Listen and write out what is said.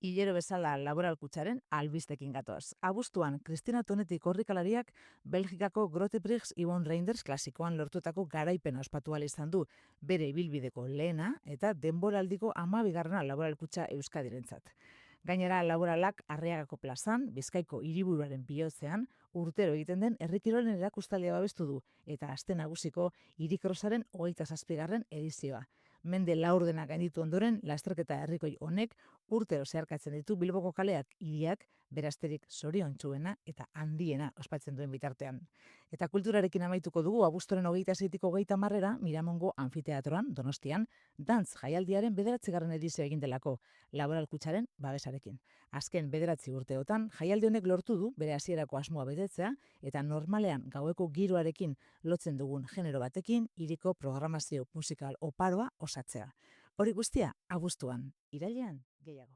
Hilero bezala laboral kutxaren albistekin gatoz. Abuztuan, Kristina Tonetti korrikalariak Belgikako Grote Prix Yvonne Reinders klasikoan lortutako garaipena ospatu ahal izan du, bere ibilbideko lehena eta denboraldiko 12. laboral kutxa Euskadirentzat. Gainera, laboralak Arriagako plazan, Bizkaiko hiriburuaren bihotzean, urtero egiten den herrikirolen erakustaldia babestu du, eta aste nagusiko hirikrosaren 27. edizioa. Mende laurdena gainditu ondoren, lasterketa herrikoi honek urtero zeharkatzen ditu Bilboko kaleak hiriak berazterik zoriontsuena eta handiena ospatzen duen bitartean. Eta kulturarekin amaituko dugu abuztuaren 26-tik 30 Miramongo Anfiteatroan, Donostian, dantz jaialdiaren 9. edizioa egin delako, laboral kutxaren babesarekin. Azken 9 urteotan, jaialdi honek lortu du bere hasierako asmoa betetzea eta normalean gaueko giroarekin lotzen dugun genero batekin hiriko programazio musikal oparoa osatzea. Hori guztia abuztuan, irailean gehiago.